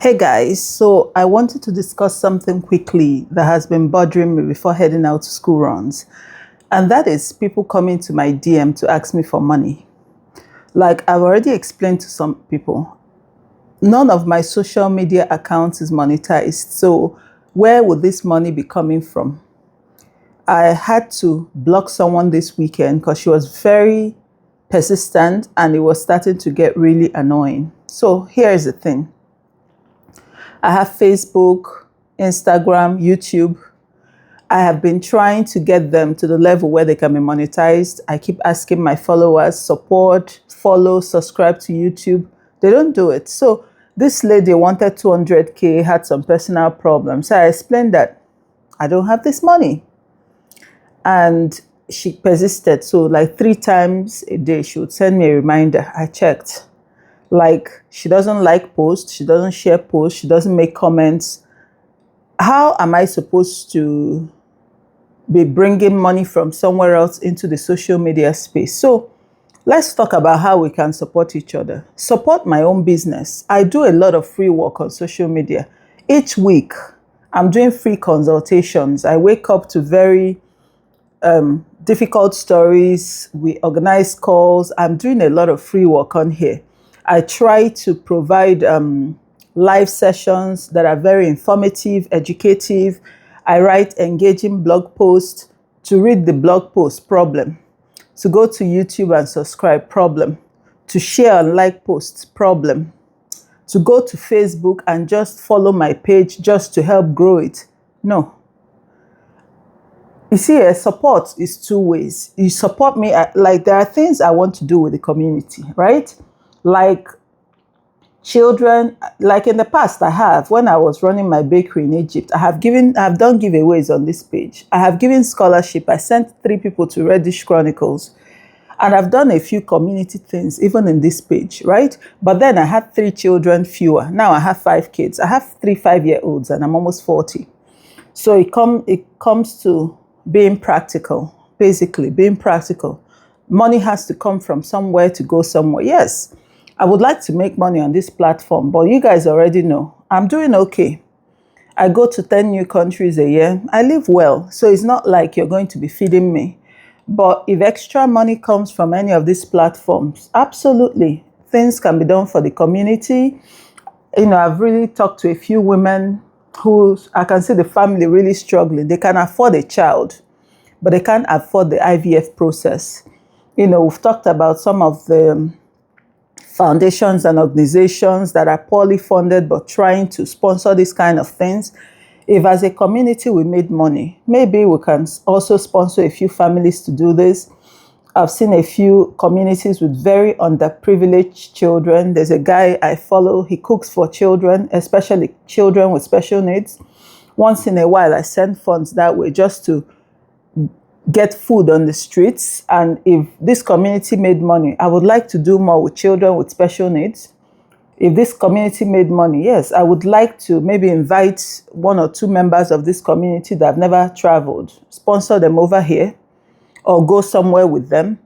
Hey guys, so I wanted to discuss something quickly that has been bothering me before heading out to school runs. And that is people coming to my DM to ask me for money. Like I've already explained to some people, none of my social media accounts is monetized. So where would this money be coming from? I had to block someone this weekend because she was very persistent and it was starting to get really annoying. So here is the thing. I have Facebook, Instagram, YouTube. I have been trying to get them to the level where they can be monetized. I keep asking my followers, support, follow, subscribe to YouTube. They don't do it. So this lady wanted 200K, had some personal problems. So I explained that I don't have this money. And she persisted. So like 3 times a day, she would send me a reminder. I checked. Like she doesn't like posts, she doesn't share posts, she doesn't make comments. How am I supposed to be bringing money from somewhere else into the social media space? So let's talk about how we can support each other. Support my own business. I do a lot of free work on social media. Each week, I'm doing free consultations. I wake up to very difficult stories. We organize calls. I'm doing a lot of free work on here. I try to provide live sessions that are very informative, educative. I write engaging blog posts. To read the blog post, problem. To go to YouTube and subscribe, problem. To share and like posts, problem. To go to Facebook and just follow my page just to help grow it, no. You see, support is 2 ways. You support me, like there are things I want to do with the community, right? Like children, like in the past I have, when I was running my bakery in Egypt, I have done giveaways on this page. I have given scholarship. I sent 3 people to Reddish Chronicles. And I've done a few community things, even in this page, right? But then I had 3 children fewer. Now I have 5 kids. I have 3 5-year-olds and I'm almost 40. So it comes to being practical, basically being practical. Money has to come from somewhere to go somewhere. Yes, I would like to make money on this platform, but you guys already know I'm doing okay. I go to 10 new countries a year. I live well, so it's not like you're going to be feeding me. But if extra money comes from any of these platforms, absolutely, things can be done for the community. I've really talked to a few women who I can see the family really struggling. They can afford a child, but they can't afford the IVF process. We've talked about some of the foundations and organizations that are poorly funded but trying to sponsor these kind of things. If as a community we made money, maybe we can also sponsor a few families to do this. I've seen a few communities with very underprivileged children. There's a guy I follow, he cooks for children, especially children with special needs. Once in a while, I send funds that way just to get food on the streets. And if this community made money, I would like to do more with children with special needs. If this community made money, yes, I would like to maybe invite 1 or 2 members of this community that have never traveled, sponsor them over here, or go somewhere with them.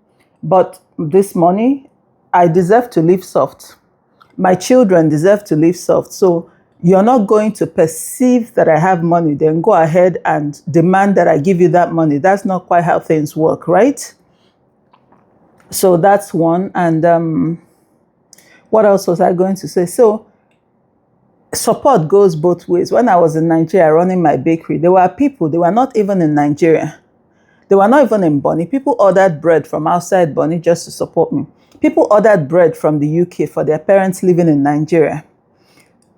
But this money, I deserve to live soft. My children deserve to live soft. So you're not going to perceive that I have money, then go ahead and demand that I give you that money. That's not quite how things work, right? So that's one. And what else was I going to say? So support goes both ways. When I was in Nigeria running my bakery, there were people, they were not even in Nigeria. They were not even in Bonny. People ordered bread from outside Bonny just to support me. People ordered bread from the UK for their parents living in Nigeria.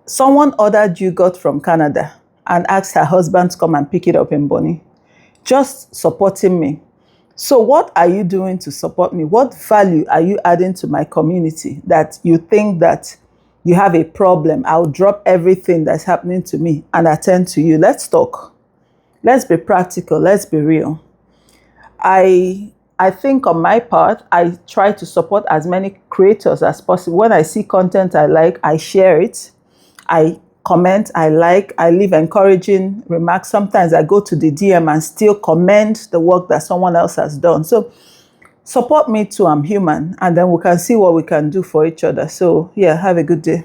Someone ordered yogurt from Canada and asked her husband to come and pick it up in Bonny. Just supporting me. So what are you doing to support me? What value are you adding to my community that you think that you have a problem? I'll drop everything that's happening to me and attend to you. Let's talk. Let's be practical. Let's be real. I think on my part, I try to support as many creators as possible. When I see content I like, I share it. I comment, I leave encouraging remarks. Sometimes I go to the DM and still commend the work that someone else has done. So support me too, I'm human. And then we can see what we can do for each other. So yeah, have a good day.